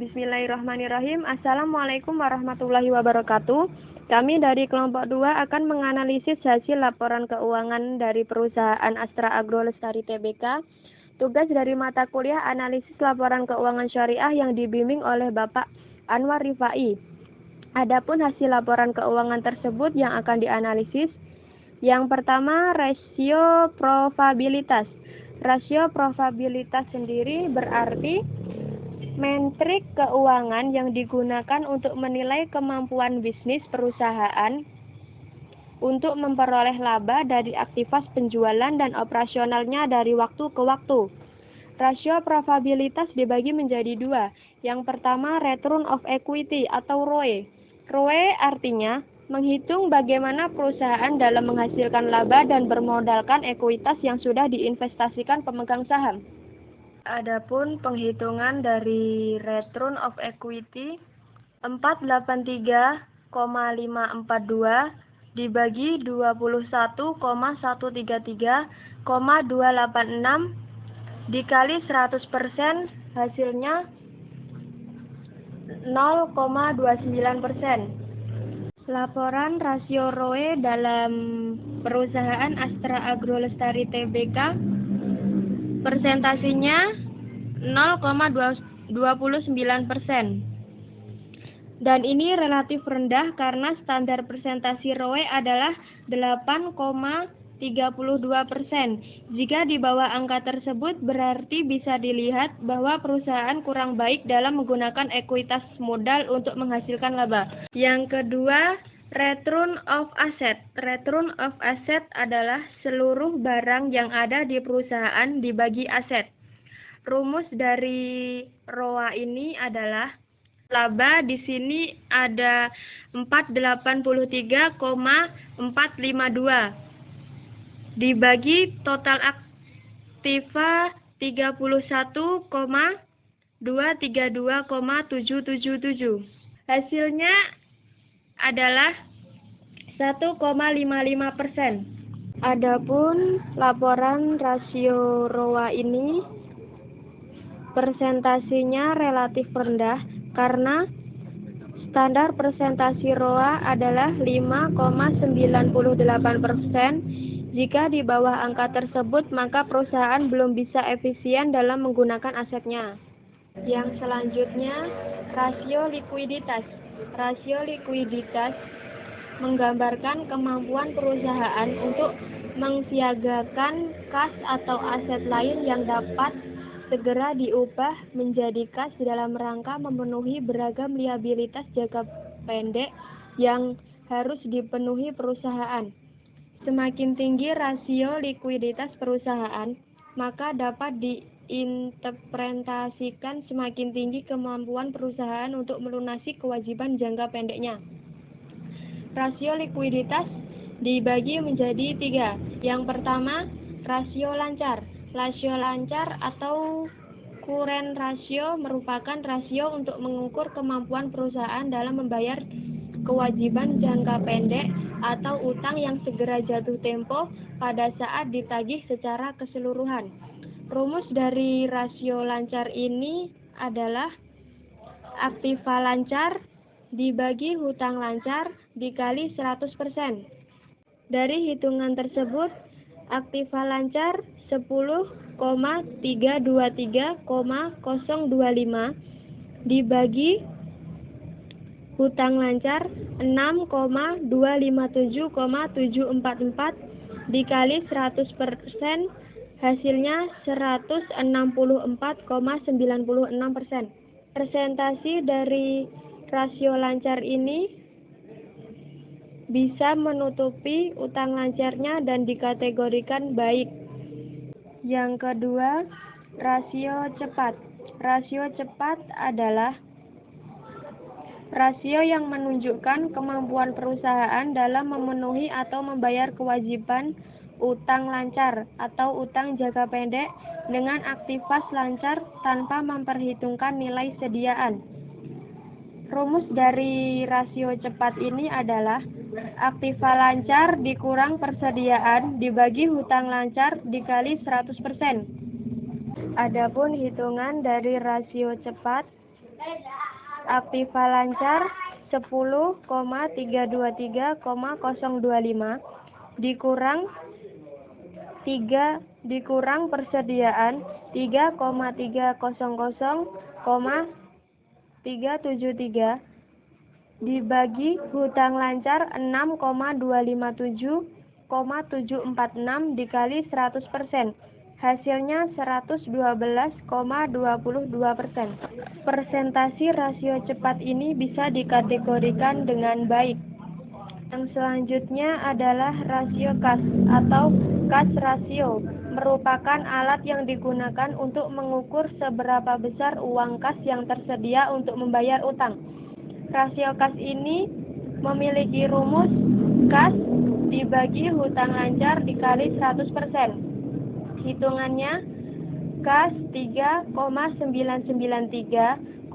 Bismillahirrahmanirrahim. Assalamualaikum warahmatullahi wabarakatuh. Kami dari kelompok 2 akan menganalisis hasil laporan keuangan dari perusahaan Astra Agro Lestari Tbk. Tugas dari mata kuliah analisis laporan keuangan syariah yang dibimbing oleh Bapak Anwar Rifai. Adapun hasil laporan keuangan tersebut yang akan dianalisis, yang pertama rasio probabilitas. Rasio probabilitas sendiri berarti metrik keuangan yang digunakan untuk menilai kemampuan bisnis perusahaan untuk memperoleh laba dari aktivitas penjualan dan operasionalnya dari waktu ke waktu. Rasio probabilitas dibagi menjadi dua. Yang pertama, return of equity atau ROE. ROE artinya menghitung bagaimana perusahaan dalam menghasilkan laba dan bermodalkan ekuitas yang sudah diinvestasikan pemegang saham. Adapun penghitungan dari return of equity 483,542 dibagi 21,133,286 dikali 100% hasilnya 0,29%. Laporan rasio ROE dalam perusahaan Astra Agro Lestari Tbk persentasinya 0,29%. Dan ini relatif rendah karena standar persentasi ROE adalah 8,32%. Jika di bawah angka tersebut berarti bisa dilihat bahwa perusahaan kurang baik dalam menggunakan ekuitas modal untuk menghasilkan laba. Yang kedua, return of asset. Return of asset adalah seluruh barang yang ada di perusahaan dibagi aset. Rumus dari ROA ini adalah laba di sini ada 483,452 dibagi total aktiva 31,232,777. Hasilnya adalah 1,55%. Adapun laporan rasio ROA ini persentasinya relatif rendah karena standar persentasi ROA adalah 5,98%. Jika di bawah angka tersebut, maka perusahaan belum bisa efisien dalam menggunakan asetnya. Yang selanjutnya, rasio likuiditas. Rasio likuiditas menggambarkan kemampuan perusahaan untuk mensiagakan kas atau aset lain yang dapat segera diubah menjadi kas dalam rangka memenuhi beragam liabilitas jangka pendek yang harus dipenuhi perusahaan. Semakin tinggi rasio likuiditas perusahaan, maka dapat diinterpretasikan semakin tinggi kemampuan perusahaan untuk melunasi kewajiban jangka pendeknya. Rasio likuiditas dibagi menjadi 3. Yang pertama, rasio lancar. Rasio lancar atau current ratio merupakan rasio untuk mengukur kemampuan perusahaan dalam membayar kewajiban jangka pendek atau utang yang segera jatuh tempo pada saat ditagih secara keseluruhan. Rumus dari rasio lancar ini adalah aktiva lancar dibagi hutang lancar dikali 100%. Dari hitungan tersebut, aktiva lancar 10,323,025 dibagi hutang lancar 6,257,744 dikali 100% hasilnya 164,96%. Persentasi dari rasio lancar ini bisa menutupi utang lancarnya dan dikategorikan baik. Yang kedua, rasio cepat. Rasio cepat adalah rasio yang menunjukkan kemampuan perusahaan dalam memenuhi atau membayar kewajiban utang lancar atau utang jangka pendek dengan aktivitas lancar tanpa memperhitungkan nilai sediaan. Rumus dari rasio cepat ini adalah aktiva lancar dikurang persediaan dibagi hutang lancar dikali 100%. Adapun hitungan dari rasio cepat Aktiva lancar 10,323,025 dikurang persediaan 3,300,373 dibagi hutang lancar 6,257,746 dikali 100%. Hasilnya 112,22%. Persentasi rasio cepat ini bisa dikategorikan dengan baik. Yang selanjutnya adalah rasio kas atau kas rasio, merupakan alat yang digunakan untuk mengukur seberapa besar uang kas yang tersedia untuk membayar utang. Rasio kas ini memiliki rumus kas dibagi hutang lancar dikali 100%. Hitungannya, kas 3,993,025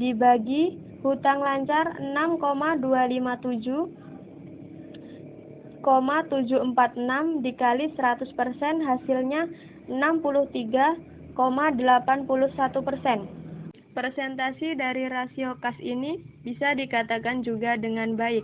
dibagi hutang lancar 6,257,746 dikali 100%, hasilnya 63,81%. Persentasi dari rasio kas ini bisa dikatakan juga dengan baik.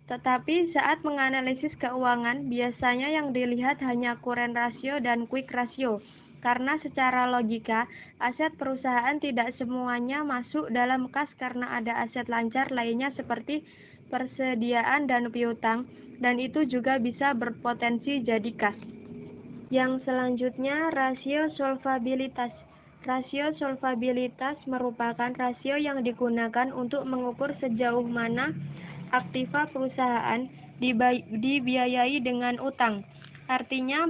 Tetapi saat menganalisis keuangan, biasanya yang dilihat hanya current ratio dan quick ratio. Karena secara logika, aset perusahaan tidak semuanya masuk dalam kas karena ada aset lancar lainnya seperti persediaan dan piutang, dan itu juga bisa berpotensi jadi kas. Yang selanjutnya, rasio solvabilitas. Rasio solvabilitas merupakan rasio yang digunakan untuk mengukur sejauh mana aktiva perusahaan dibiayai dengan utang. Artinya,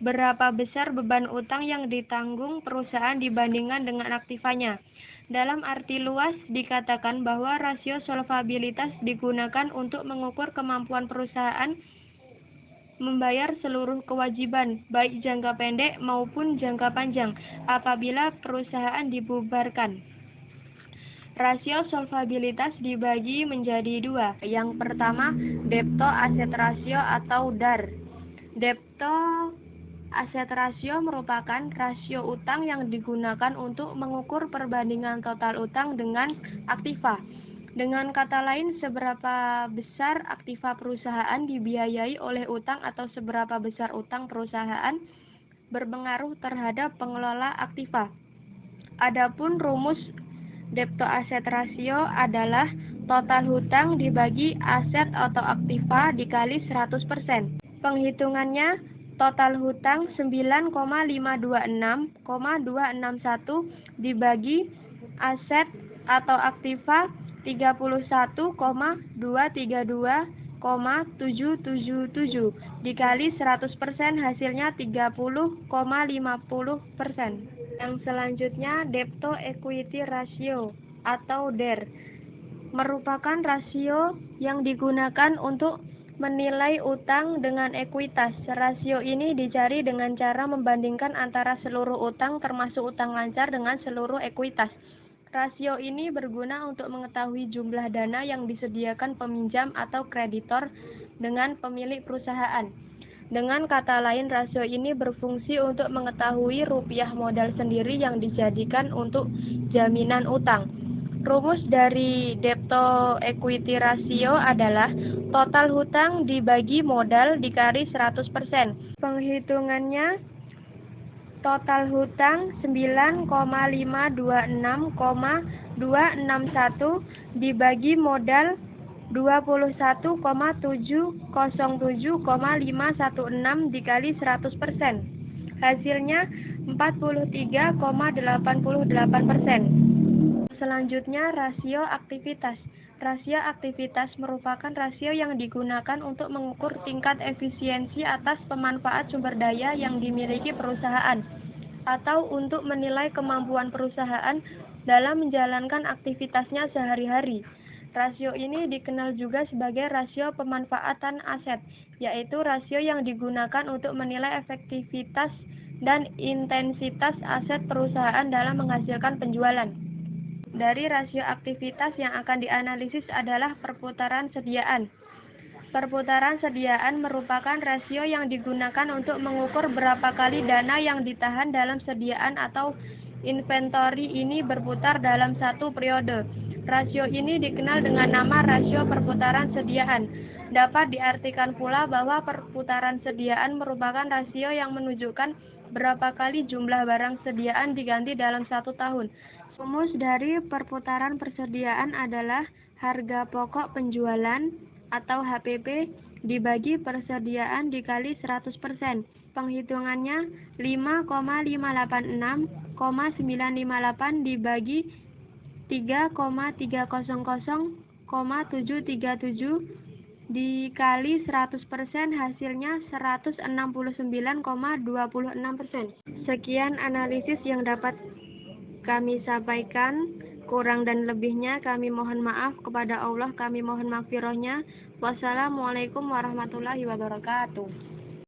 berapa besar beban utang yang ditanggung perusahaan dibandingkan dengan aktivanya. Dalam arti luas, dikatakan bahwa rasio solvabilitas digunakan untuk mengukur kemampuan perusahaan membayar seluruh kewajiban, baik jangka pendek maupun jangka panjang, apabila perusahaan dibubarkan. Rasio solvabilitas dibagi menjadi dua. Yang pertama, debto aset rasio atau DAR. Debto aset rasio merupakan rasio utang yang digunakan untuk mengukur perbandingan total utang dengan aktiva. Dengan kata lain, seberapa besar aktiva perusahaan dibiayai oleh utang atau seberapa besar utang perusahaan berpengaruh terhadap pengelola aktiva. Adapun rumus debto aset rasio adalah total hutang dibagi aset atau aktiva dikali 100%. Penghitungannya, total hutang 9,526,261 dibagi aset atau aktiva 31,232,777 dikali 100%, hasilnya 30,50%. Yang selanjutnya, debto equity ratio atau DER merupakan rasio yang digunakan untuk menilai utang dengan ekuitas. Rasio ini dicari dengan cara membandingkan antara seluruh utang termasuk utang lancar dengan seluruh ekuitas. Rasio ini berguna untuk mengetahui jumlah dana yang disediakan peminjam atau kreditor dengan pemilik perusahaan. Dengan kata lain, rasio ini berfungsi untuk mengetahui rupiah modal sendiri yang dijadikan untuk jaminan utang. Rumus dari debto equity ratio adalah total hutang dibagi modal dikali 100%. Penghitungannya, total hutang 9,526,261 dibagi modal 21,707,516 dikali 100%. Hasilnya 43,88%. Selanjutnya, rasio aktivitas. Rasio aktivitas merupakan rasio yang digunakan untuk mengukur tingkat efisiensi atas pemanfaat sumber daya yang dimiliki perusahaan, atau untuk menilai kemampuan perusahaan dalam menjalankan aktivitasnya sehari-hari. Rasio ini dikenal juga sebagai rasio pemanfaatan aset, yaitu rasio yang digunakan untuk menilai efektivitas dan intensitas aset perusahaan dalam menghasilkan penjualan. Dari rasio aktivitas yang akan dianalisis adalah perputaran sediaan. Perputaran sediaan merupakan rasio yang digunakan untuk mengukur berapa kali dana yang ditahan dalam sediaan atau inventory ini berputar dalam satu periode. Rasio ini dikenal dengan nama rasio perputaran sediaan. Dapat diartikan pula bahwa perputaran sediaan merupakan rasio yang menunjukkan berapa kali jumlah barang sediaan diganti dalam satu tahun. Rumus dari perputaran persediaan adalah harga pokok penjualan atau HPP dibagi persediaan dikali 100%. Penghitungannya 5,586,958 dibagi 3,300,737 dikali 100% hasilnya 169,26%. Sekian analisis yang dapat kami sampaikan. Kurang dan lebihnya kami mohon maaf kepada Allah, kami mohon maghfirahnya. Wassalamualaikum warahmatullahi wabarakatuh.